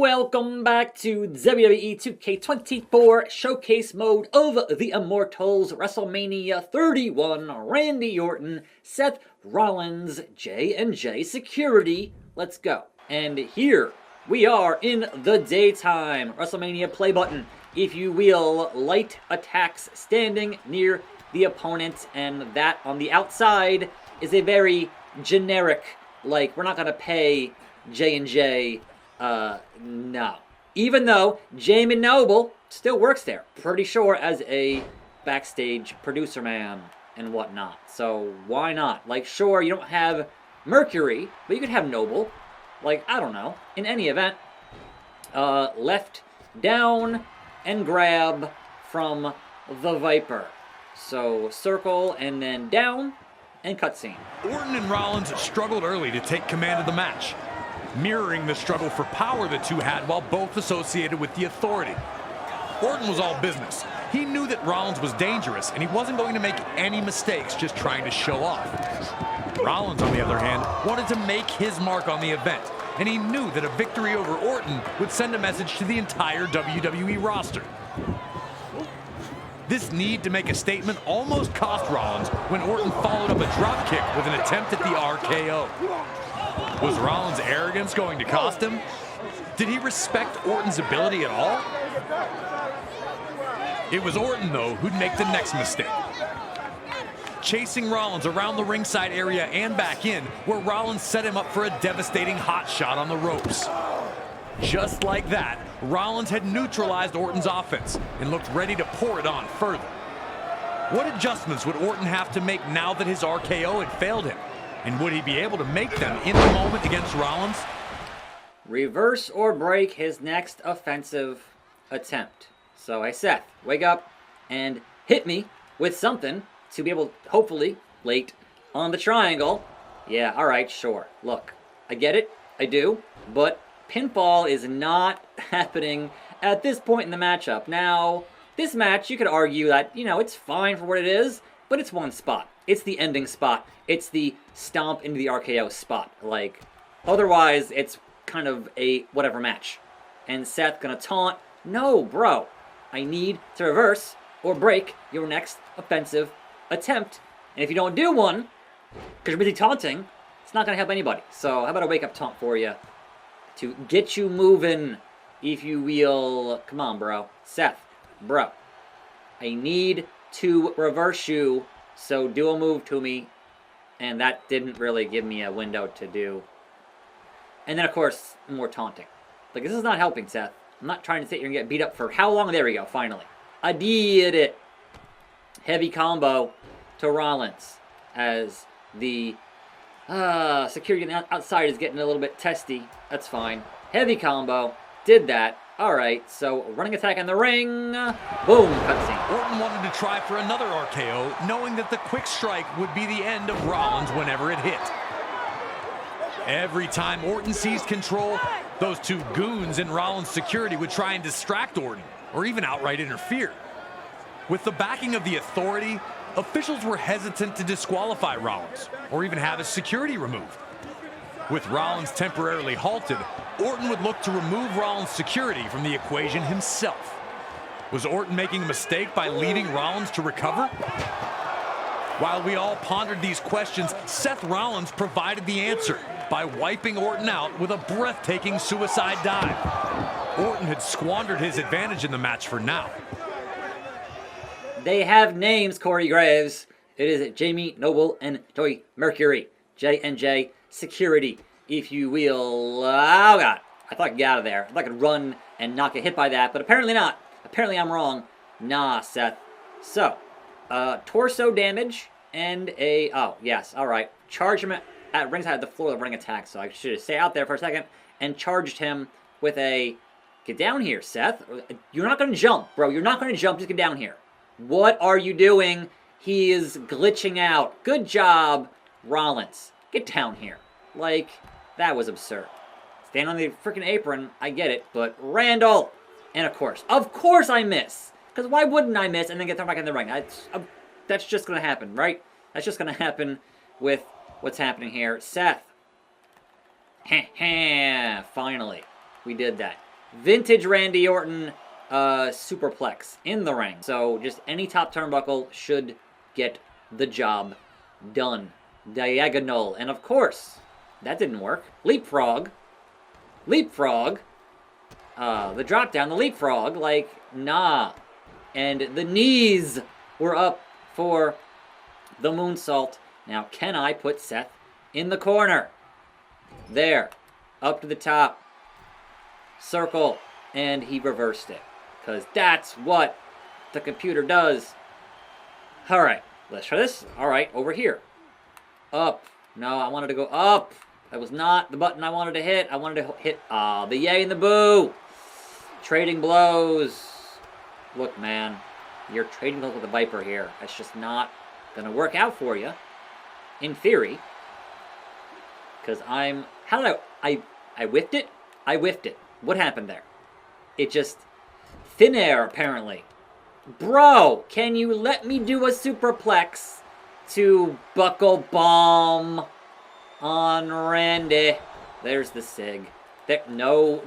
Welcome back to WWE 2K24 Showcase Mode of the Immortals WrestleMania 31. Randy Orton, Seth Rollins, J&J Security. Let's go. And here we are in the daytime. WrestleMania play button, if you will. Light attacks standing near the opponent, and that on the outside is a very generic, like, we're not going to pay J&J. No. Even though Jamin Noble still works there, pretty sure, as a backstage producer man and whatnot. So why not? Like, sure, you don't have Mercury, but you could have Noble. Like, I don't know. In any event, left, down, and grab from the Viper. So circle and then down and cutscene. Orton and Rollins struggled early to take command of the match, mirroring the struggle for power the two had while both associated with the Authority. Orton was all business. He knew that Rollins was dangerous, and he wasn't going to make any mistakes just trying to show off. Rollins, on the other hand, wanted to make his mark on the event, and he knew that a victory over Orton would send a message to the entire WWE roster. This need to make a statement almost cost Rollins when Orton followed up a dropkick with an attempt at the RKO. Was Rollins' arrogance going to cost him? Did he respect Orton's ability at all? It was Orton, though, who'd make the next mistake. Chasing Rollins around the ringside area and back in, where Rollins set him up for a devastating hot shot on the ropes. Just like that, Rollins had neutralized Orton's offense and looked ready to pour it on further. What adjustments would Orton have to make now that his RKO had failed him? And would he be able to make them in the moment against Rollins? Reverse or break his next offensive attempt. So, hey Seth, wake up and hit me with something to be able, hopefully, late on the triangle. Yeah, alright, sure. Look, I get it, I do, but pinfall is not happening at this point in the matchup. Now, this match, you could argue that, you know, it's fine for what it is, but it's one spot. It's the ending spot. It's the stomp into the RKO spot. Like, otherwise, it's kind of a whatever match. And Seth gonna taunt. No, bro. I need to reverse or break your next offensive attempt. And if you don't do one, because you're busy taunting, it's not gonna help anybody. So how about a wake-up taunt for you to get you moving, if you will. Come on, bro. Seth, bro. I need to reverse you. So do a move to me, and that didn't really give me a window to do. And then, of course, more taunting. Like, this is not helping, Seth. I'm not trying to sit here and get beat up for how long? There we go, finally. I did it. Heavy combo to Rollins as the security outside is getting a little bit testy. That's fine. Heavy combo. Did that. Alright, so running attack in the ring. Boom, cutscene. Orton wanted to try for another RKO, knowing that the quick strike would be the end of Rollins whenever it hit. Every time Orton seized control, those two goons in Rollins' security would try and distract Orton, or even outright interfere. With the backing of the Authority, officials were hesitant to disqualify Rollins, or even have his security removed. With Rollins temporarily halted, Orton would look to remove Rollins' security from the equation himself. Was Orton making a mistake by leaving Rollins to recover? While we all pondered these questions, Seth Rollins provided the answer by wiping Orton out with a breathtaking suicide dive. Orton had squandered his advantage in the match for now. They have names, Corey Graves. It is Jamie Noble and Joey Mercury. J&J Security, if you will. Oh, God. I thought I could get out of there. I thought I could run and not get hit by that, but apparently not. Apparently I'm wrong. Nah, Seth. So, torso damage and a... Oh, yes. All right. Charge him at ringside of the floor of the ring attack, so I should stay out there for a second and charged him with a... Get down here, Seth. You're not going to jump, bro. You're not going to jump. Just get down here. What are you doing? He is glitching out. Good job, Rollins. Get down here. Like, that was absurd. Stand on the freaking apron, I get it, but Randall! And of course I miss. Because why wouldn't I miss and then get thrown back in the ring? That's just going to happen, right? That's just going to happen with what's happening here. Seth. Finally. We did that. vintage Randy Orton superplex in the ring. So just any top turnbuckle should get the job done. Diagonal. And of course, that didn't work. Leapfrog. Leapfrog. The drop down, the leapfrog, like, nah. And the knees were up for the moonsault. Now, can I put Seth in the corner? There. Up to the top. Circle. And he reversed it. Because that's what the computer does. Alright, let's try this. Alright, over here. Up. No, I wanted to go up. That was not the button I wanted to hit. I wanted to hit, the yay and the boo. Trading blows. Look, man. You're trading blows with the Viper here. That's just not going to work out for you. In theory. Because I'm... How did I whiffed it? I whiffed it. What happened there? It just... Thin air, apparently. Bro, can you let me do a superplex to buckle bomb on Randy? There's the sig. There, no.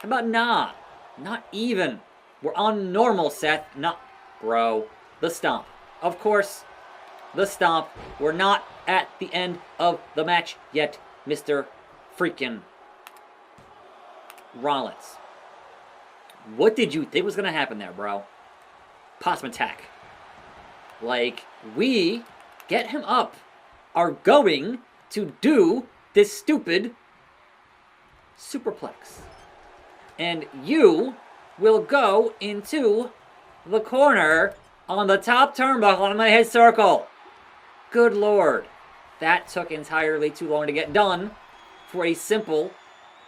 How about nah? Not even. We're on normal, Seth. Not, bro. The stomp. Of course, the stomp. We're not at the end of the match yet, Mr. Freaking Rollins. What did you think was going to happen there, bro? Possum attack. Like, we, get him up, are going to do this stupid superplex. And you will go into the corner on the top turnbuckle on my head circle. Good Lord. That took entirely too long to get done for a simple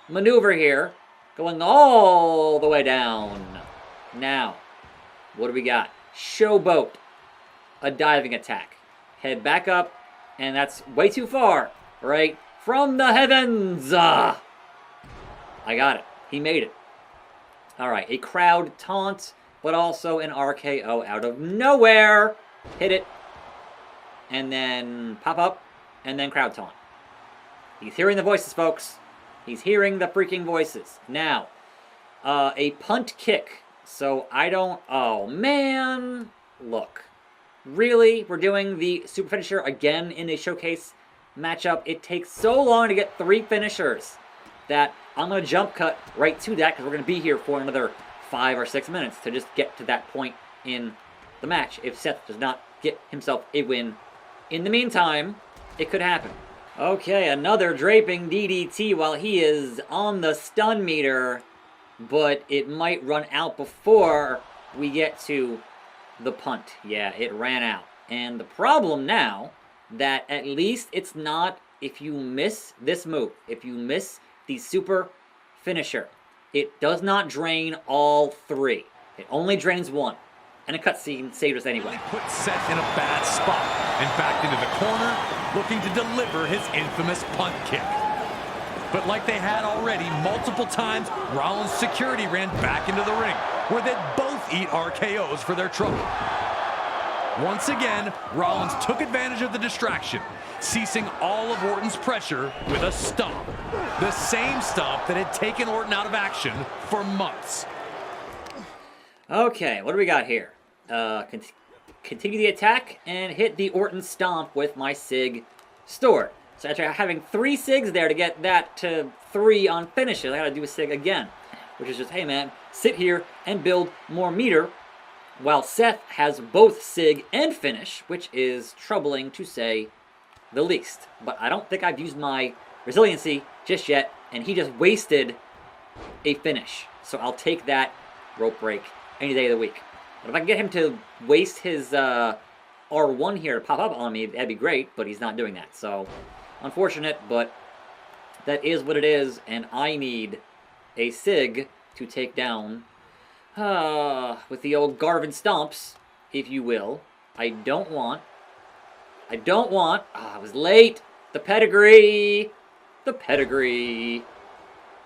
maneuver here. Going all the way down. Now, what do we got? Showboat. A diving attack. Head back up, and that's way too far. Right? From the heavens. I got it. He made it. Alright, a crowd taunt, but also an RKO out of nowhere. Hit it. And then pop up, and then crowd taunt. He's hearing the voices, folks. He's hearing the freaking voices. Now, a punt kick. So I don't... Oh, man. Look. Really? We're doing the super finisher again in a showcase matchup. It takes so long to get 3 finishers that I'm going to jump cut right to that because we're going to be here for another 5 or 6 minutes to just get to that point in the match. If Seth does not get himself a win in the meantime, it could happen. Okay, another draping DDT while he is on the stun meter, but it might run out before we get to the punt. Yeah, it ran out. And the problem now, that at least it's not, if you miss this move, if you miss the super finisher, it does not drain all 3. It only drains 1. And a cutscene saved us anyway. Put Seth in a bad spot and backed into the corner, looking to deliver his infamous punt kick. But like they had already multiple times, Rollins' security ran back into the ring, where they'd both eat RKOs for their trouble. Once again, Rollins took advantage of the distraction, ceasing all of Orton's pressure with a stomp. The same stomp that had taken Orton out of action for months. Okay, what do we got here? Continue the attack and hit the Orton stomp with my sig stored. So after having 3 sigs there to get that to 3 on finishes, I gotta do a sig again. Which is just, hey man, sit here and build more meter, while Seth has both sig and finish, which is troubling to say the least. But I don't think I've used my resiliency just yet, and he just wasted a finish. So I'll take that rope break any day of the week. But if I can get him to waste his R1 here to pop up on me, that'd be great, but he's not doing that. So, unfortunate, but that is what it is, and I need a sig to take down with the old Garvin stomps, if you will. I don't want, I was late, the pedigree,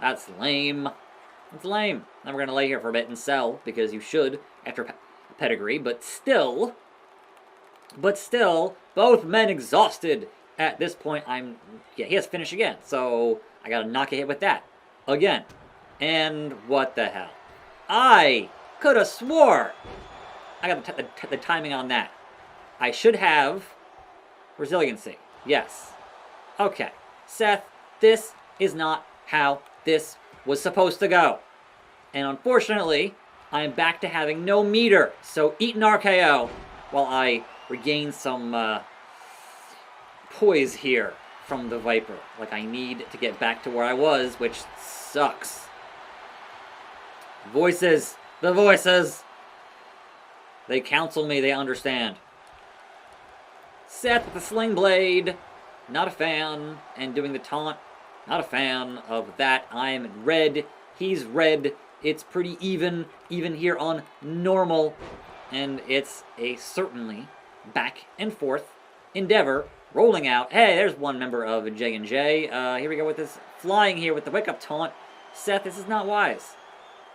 that's lame. It's lame. Then we're going to lay here for a bit and sell, because you should after pedigree, but still, both men exhausted at this point. Yeah, he has finish again, so I got to knock a hit with that. Again, And what the hell? I could have swore. I got the timing on that. I should have resiliency. Yes. Okay. Seth, this is not how this was supposed to go. And unfortunately, I'm back to having no meter. So eat an RKO while I regain some poise here from the Viper. Like I need to get back to where I was, which sucks. Voices. The voices. They counsel me. They understand. Seth with the sling blade. Not a fan. And doing the taunt. Not a fan of that. I'm red. He's red. It's pretty even here on normal. And it's a certainly back and forth endeavor. Rolling out. Hey, there's one member of J&J. Here we go with this flying here with the wake-up taunt. Seth, this is not wise.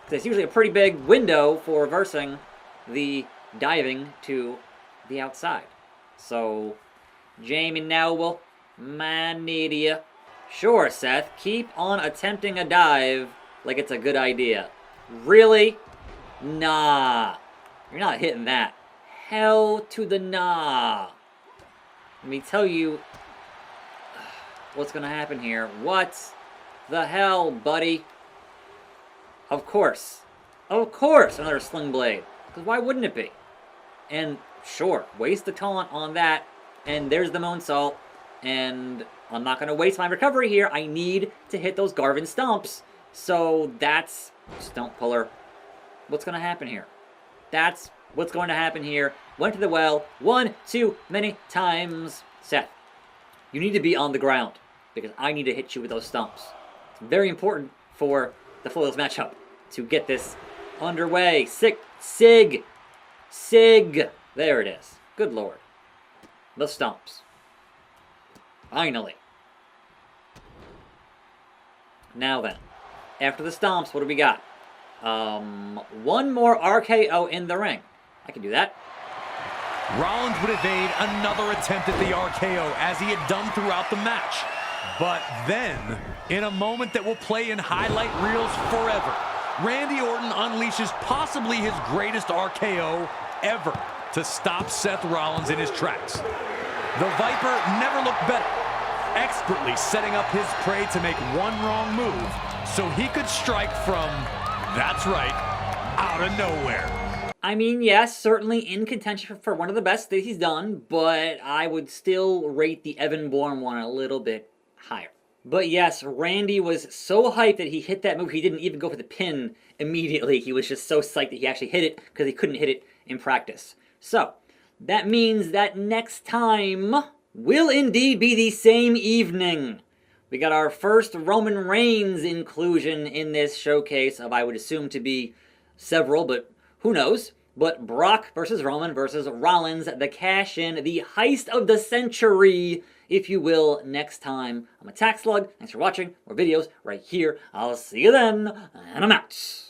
Because it's usually a pretty big window for reversing the diving to the outside. So, Jamie Noble, my need ya. Sure, Seth, keep on attempting a dive like it's a good idea. Really? Nah. You're not hitting that. Hell to the nah. Let me tell you what's going to happen here. What the hell, buddy? Of course. Of course, another sling blade. Because why wouldn't it be? And sure, waste the taunt on that. And there's the moonsault. And I'm not going to waste my recovery here. I need to hit those Garvin stomps. So that's stump puller. What's going to happen here? That's what's going to happen here. Went to the well one too many times. Seth, you need to be on the ground because I need to hit you with those stumps. It's very important for the Foils matchup to get this underway. Sig. There it is. Good lord. The stumps. Finally. Now then, after the stomps, what do we got? One more RKO in the ring. I can do that. Rollins would evade another attempt at the RKO as he had done throughout the match. But then, in a moment that will play in highlight reels forever, Randy Orton unleashes possibly his greatest RKO ever to stop Seth Rollins in his tracks. The Viper never looked better, expertly setting up his prey to make one wrong move so he could strike from, that's right, out of nowhere. I mean, yes, certainly in contention for one of the best that he's done, but I would still rate the Evan Bourne one a little bit higher. But yes, Randy was so hyped that he hit that move, he didn't even go for the pin immediately. He was just so psyched that he actually hit it because he couldn't hit it in practice. So, that means that next time will indeed be the same evening. We got our first Roman Reigns inclusion in this showcase of, I would assume, to be several, but who knows? But Brock versus Roman versus Rollins, the cash-in, the heist of the century, if you will, next time. I'm attackslug. Thanks for watching. More videos right here. I'll see you then, and I'm out.